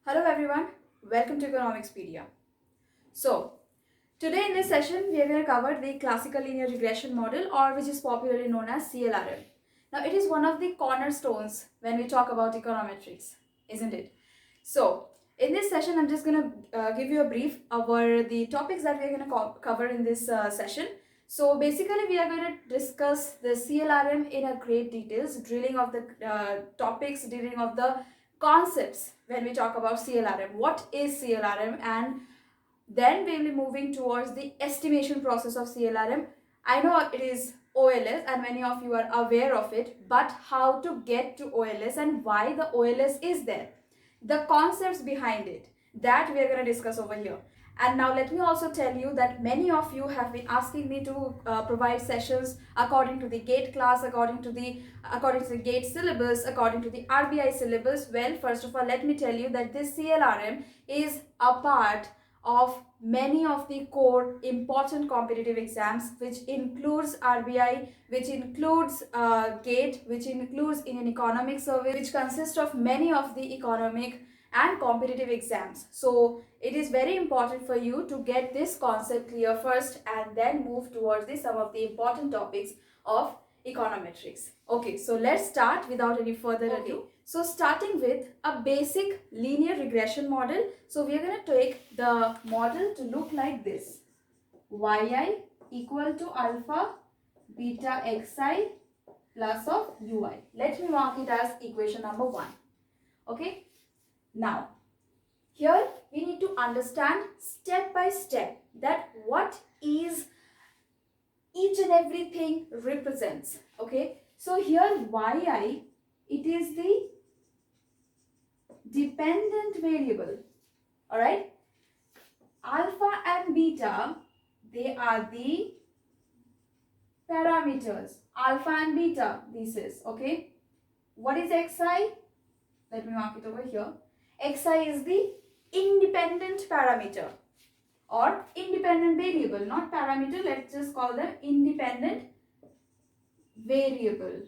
Hello everyone, welcome to Economicspedia. So, today in this session we are going to cover the classical linear regression model, or which is popularly known as CLRM. Now it is one of the cornerstones when we talk about econometrics, isn't it? So, in this session I'm just going to give you a brief over the topics that we are going to cover in this session. So basically we are going to discuss the CLRM in a great details, drilling of the topics, dealing of the concepts when we talk about CLRM. What is CLRM? And then we will be moving towards the estimation process of CLRM. I know it is OLS and many of you are aware of it, but how to get to OLS and why the OLS is there, the concepts behind it, that we are going to discuss over here. And now let me also tell you that many of you have been asking me to provide sessions according to the GATE class, according to the GATE syllabus, according to the RBI syllabus. Well, first of all, let me tell you that this CLRM is a part of many of the core important competitive exams, which includes RBI, which includes GATE, which includes Indian Economic Survey, which consists of many of the economic and competitive exams. So it is very important for you to get this concept clear first and then move towards some of the important topics of econometrics. Okay, so let's start without any further ado. So starting with a basic linear regression model. So we are going to take the model to look like this. Yi equal to alpha beta xi plus of ui. Let me mark it as equation number 1. Okay. Now, here we need to understand step by step that what is each and everything represents. Okay. So here yi, it is the dependent variable. Alright. Alpha and beta, they are the parameters. Alpha and beta, this is. Okay. What is xi? Let me mark it over here. Xi is the independent parameter or independent variable, not parameter. Let's just call them independent variable.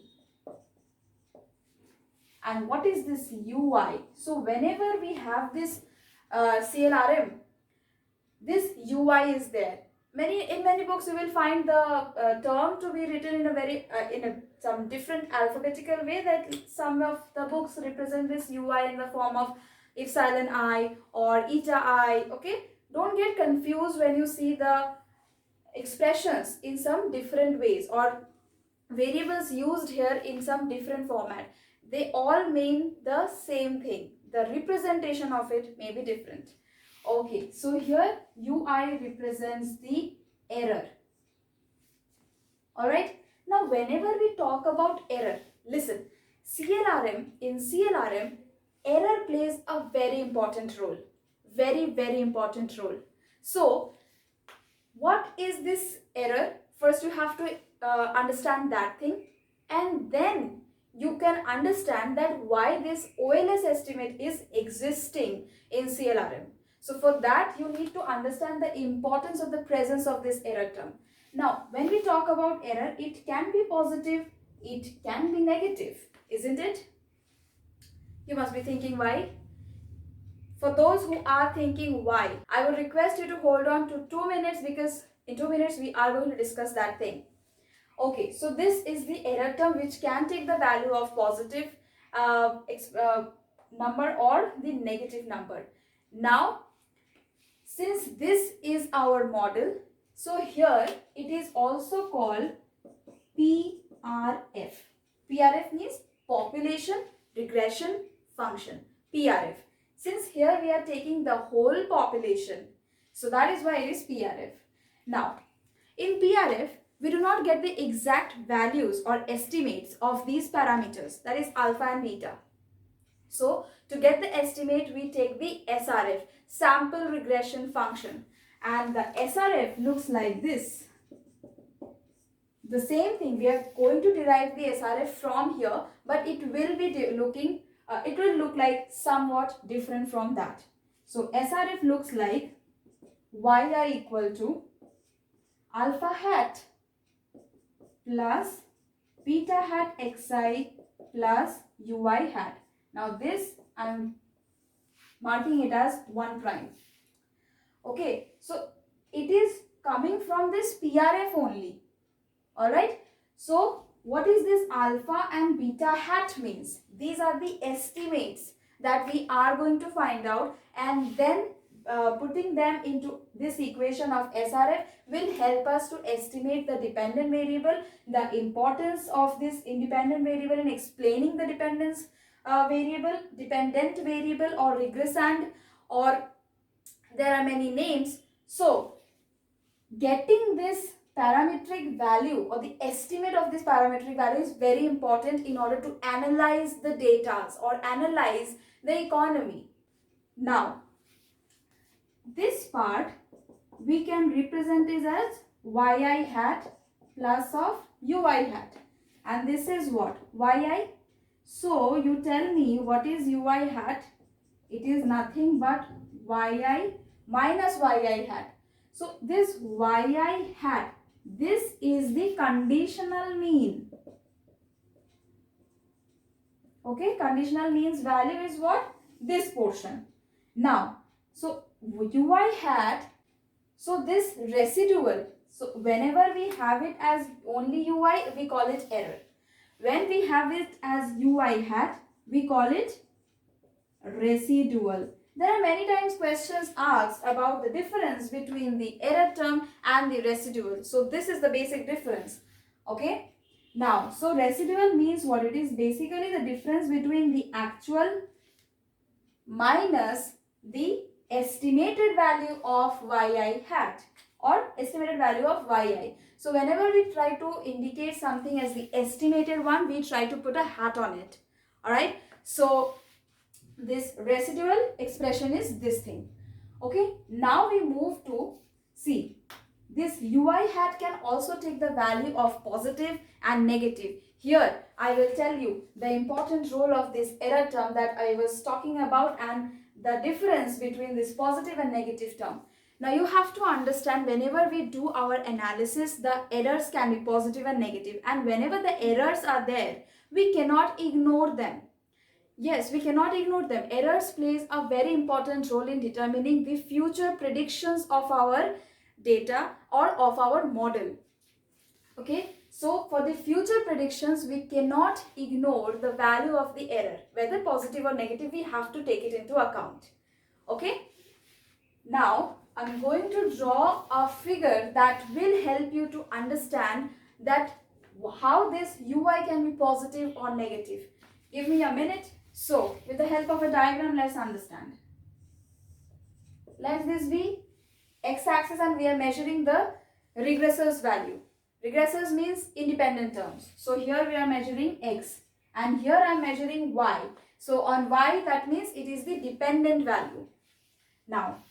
And what is this ui? So whenever we have this CLRM, this ui is there. In many books you will find the term to be written in a very some different alphabetical way, that some of the books represent this ui in the form of epsilon I or eta I. Okay, don't get confused when you see the expressions in some different ways or variables used here in some different format. They all mean the same thing. The representation of it may be different. Okay, so here ui represents the error. Alright, now whenever we talk about error, listen, in CLRM, error plays a very important role. Very important role. So, what is this error? First you have to understand that thing, and then you can understand that why this OLS estimate is existing in CLRM. So for that you need to understand the importance of the presence of this error term. Now when we talk about error, it can be positive, it can be negative, isn't it? You must be thinking why. For those who are thinking why, I would request you to hold on to 2 minutes, because in 2 minutes we are going to discuss that thing. Okay, so this is the error term which can take the value of positive number or the negative number. Now, since this is our model, so here it is also called PRF. PRF means population regression function. PRF. Since here we are taking the whole population, so that is why it is PRF. Now, in PRF, we do not get the exact values or estimates of these parameters, that is alpha and beta. So, to get the estimate, we take the SRF, sample regression function, and the SRF looks like this. The same thing, we are going to derive the SRF from here, but it will be look like somewhat different from that. So SRF looks like yi equal to alpha hat plus beta hat xi plus ui hat. Now this I am marking it as 1 prime. Okay, so it is coming from this PRF only. Alright, so what is this alpha and beta hat means? These are the estimates that we are going to find out, and then putting them into this equation of SRF will help us to estimate the dependent variable, the importance of this independent variable in explaining the dependent variable or regressand, or there are many names. So getting this parametric value or the estimate of this parametric value is very important in order to analyze the data or analyze the economy. Now, this part we can represent it as yi hat plus of ui hat, and this is what? Yi. So you tell me what is ui hat? It is nothing but yi minus yi hat. So this yi hat, this is the conditional mean. Okay, conditional means value is what? This portion. Now, so ui hat, so this residual, so whenever we have it as only ui, we call it error. When we have it as ui hat, we call it residual. There are many times questions asked about the difference between the error term and the residual. So this is the basic difference. Okay. Now, so residual means what? It is basically the difference between the actual minus the estimated value of yi hat or estimated value of yi. So whenever we try to indicate something as the estimated one, we try to put a hat on it. Alright. So this residual expression is this thing. Okay. Now we move to see. This ui hat can also take the value of positive and negative. Here I will tell you the important role of this error term that I was talking about and the difference between this positive and negative term. Now you have to understand, whenever we do our analysis, the errors can be positive and negative, and whenever the errors are there, we cannot ignore them. Yes, we cannot ignore them. Errors plays a very important role in determining the future predictions of our data or of our model. Okay, so for the future predictions, we cannot ignore the value of the error. Whether positive or negative, we have to take it into account. Okay, now I'm going to draw a figure that will help you to understand that how this ui can be positive or negative. Give me a minute. So, with the help of a diagram, let's understand. Let this be x-axis and we are measuring the regressor's value. Regressors means independent terms. So, here we are measuring x and here I am measuring y. So, on y, that means it is the dependent value. Now,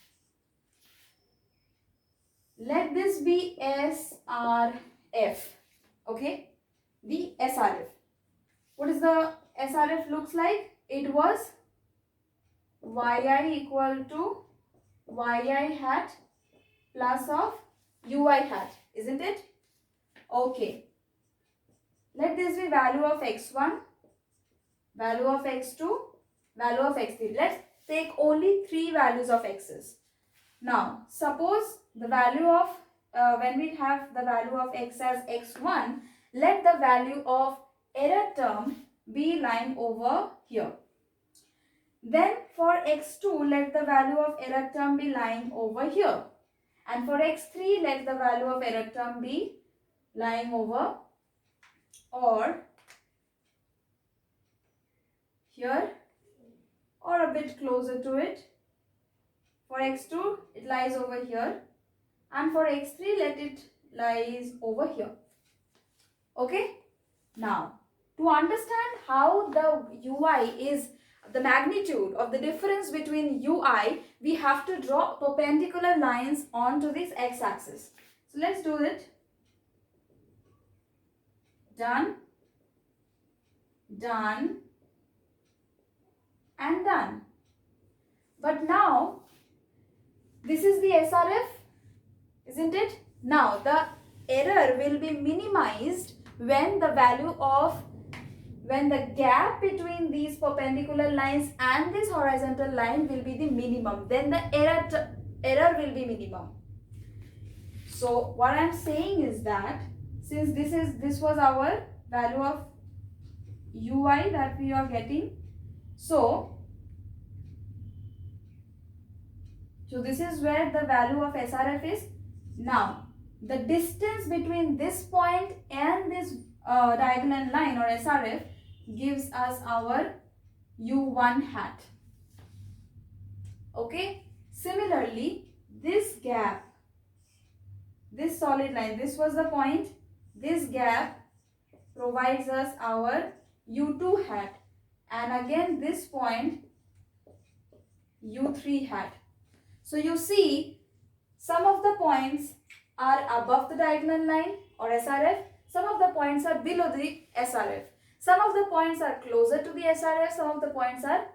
let this be SRF. Okay, the SRF. What is the SRF looks like? It was yi equal to yi hat plus of ui hat, isn't it? Okay. Let this be value of x1, value of x2, value of x3. Let's take only 3 values of x's. Now, suppose the value of, when we have the value of x as x1, let the value of error term be lying over here. Then for x2, let the value of error term be lying over here. And for x3, let the value of error term be lying over or here or a bit closer to it. For x2, it lies over here. And for x3, let it lies over here. Okay? Now, to understand how the ui is the magnitude of the difference between ui, we have to draw perpendicular lines onto this x-axis. So let's do it. Done, done, and done. But now, this is the SRF, isn't it? Now, the error will be minimized when the value of when the gap between these perpendicular lines and this horizontal line will be the minimum, then the error will be minimum. So what I am saying is that since this was our value of ui that we are getting, so this is where the value of SRF is. Now the distance between this point and this diagonal line or SRF gives us our u1 hat. Okay, similarly this gap, this solid line, this was the point, this gap provides us our u2 hat, and again this point u3 hat. So you see, some of the points are above the diagonal line or SRF, some of the points are below the SRF, some of the points are closer to the SRF, some of the points are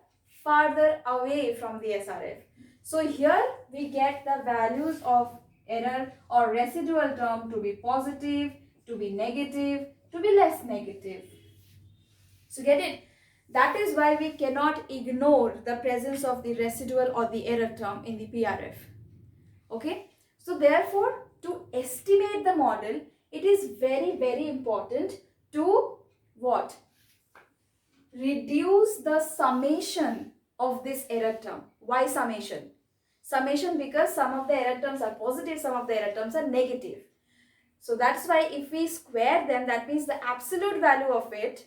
farther away from the SRF. So here we get the values of error or residual term to be positive, to be negative, to be less negative. So get it? That is why we cannot ignore the presence of the residual or the error term in the PRF. Okay? So therefore, to estimate the model, it is very important to what? Reduce the summation of this error term. Why summation? Summation because some of the error terms are positive, some of the error terms are negative. So that's why if we square them, that means the absolute value of it,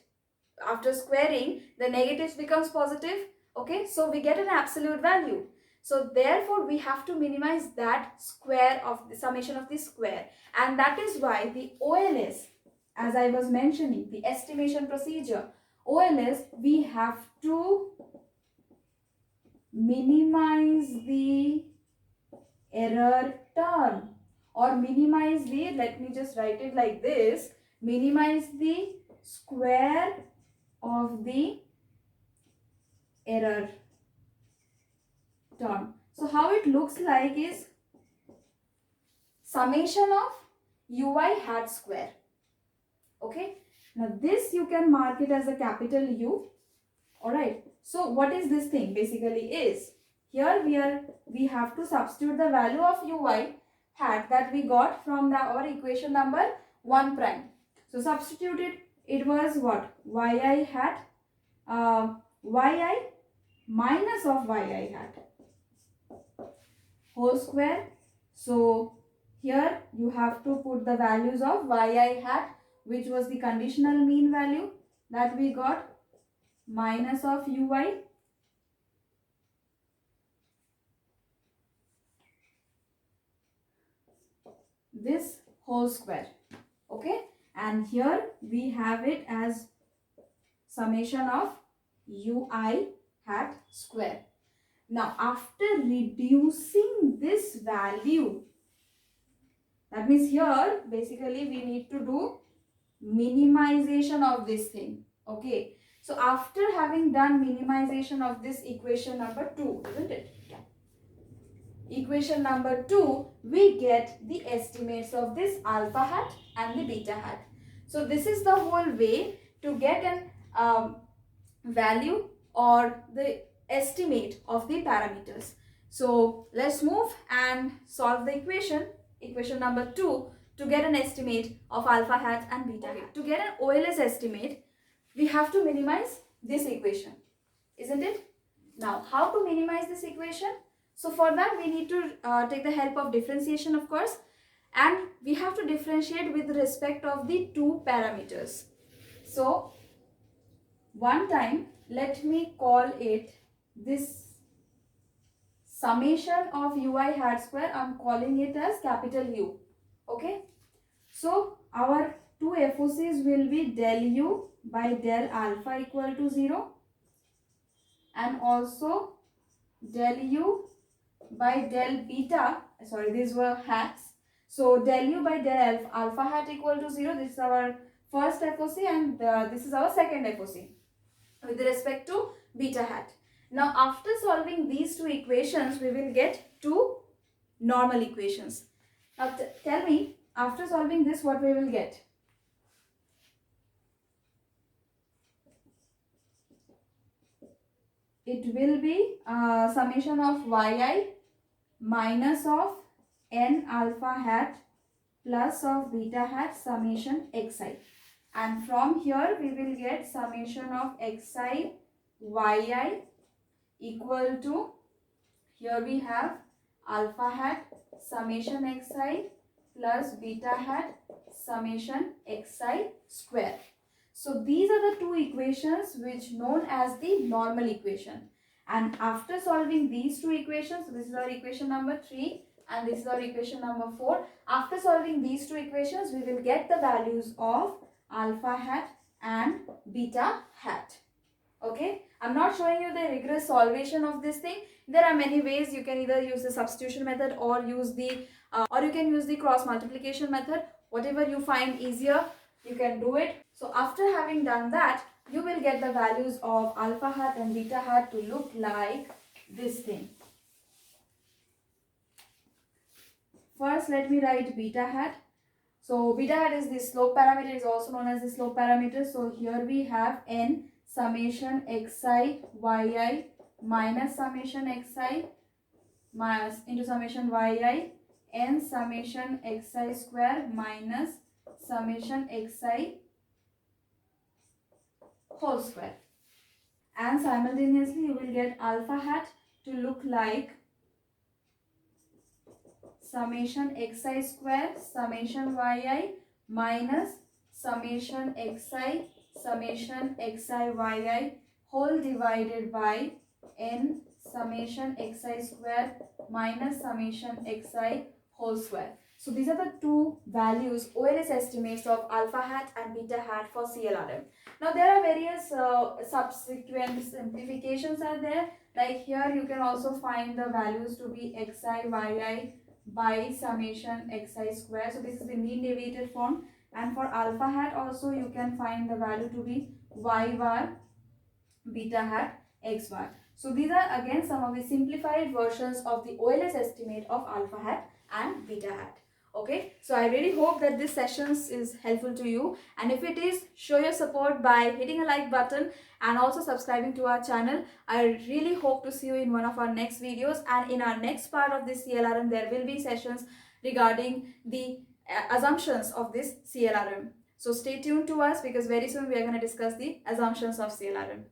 after squaring, the negatives becomes positive. Okay, so we get an absolute value. So therefore we have to minimize that square of the summation of the square, and that is why the OLS, as I was mentioning, the estimation procedure, OLS, we have to minimize the error term, or minimize the, let me just write it like this, minimize the square of the error term. So how it looks like is summation of ui hat square. Okay, now this you can mark it as a capital U. Alright, so what is this thing basically is, here we have to substitute the value of ui hat that we got from our equation number 1 prime. So substituted, it was what? Yi hat yi minus of yi hat whole square. So here you have to put the values of yi hat, which was the conditional mean value that we got, minus of ui this whole square. Okay, and here we have it as summation of ui hat square. Now after reducing this value, that means here basically we need to do minimization of this thing. Okay, so after having done minimization of this equation number 2, isn't it? Yeah. Equation number 2, we get the estimates of this alpha hat and the beta hat. So this is the whole way to get an value or the estimate of the parameters. So let's move and solve the equation number 2, to get an estimate of alpha hat and beta hat. To get an OLS estimate, we have to minimize this equation, isn't it? Now, how to minimize this equation? So for that we need to take the help of differentiation, of course, and we have to differentiate with respect of the two parameters. So one time, let me call it this summation of ui hat square, I am calling it as capital U. Okay, so our two FOCs will be del U by del alpha equal to 0, and also del U by del beta, sorry, these were hats. So del U by del alpha hat equal to 0, this is our first FOC, and this is our second FOC with respect to beta hat. Now after solving these two equations, we will get two normal equations. Now tell me, after solving this, what we will get? it will be summation of yi minus of n alpha hat plus of beta hat summation xi, and from here we will get summation of xi yi equal to, here we have alpha hat summation xi plus beta hat summation xi square. So these are the two equations which known as the normal equation. And after solving these two equations, this is our equation number 3 and this is our equation number 4. After solving these two equations, we will get the values of alpha hat and beta hat. Okay, I'm not showing you the rigorous solvation of this thing. There are many ways. You can either use the substitution method or use the or you can use the cross multiplication method. Whatever you find easier, you can do it. So after having done that, you will get the values of alpha hat and beta hat to look like this thing. First, let me write beta hat. So beta hat is the slope parameter, is also known as the slope parameter. So here we have n summation xi yi minus summation xi minus into summation yi n summation xi square minus summation xi whole square, and simultaneously you will get alpha hat to look like summation xi square summation yi minus summation xi yi whole divided by n summation xi square minus summation xi whole square. So these are the two values, OLS estimates of alpha hat and beta hat for CLRM. Now there are various subsequent simplifications are there. Like here you can also find the values to be xi yi by summation xi square. So this is the mean deviated form. And for alpha hat also you can find the value to be y bar beta hat x bar. So these are again some of the simplified versions of the OLS estimate of alpha hat and beta hat. Okay, so I really hope that this sessions is helpful to you, and if it is, show your support by hitting a like button and also subscribing to our channel. I really hope to see you in one of our next videos, and in our next part of this CLRM there will be sessions regarding the assumptions of this CLRM. So stay tuned to us, because very soon we are going to discuss the assumptions of CLRM.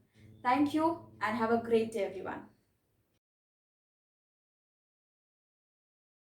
Thank you and have a great day everyone.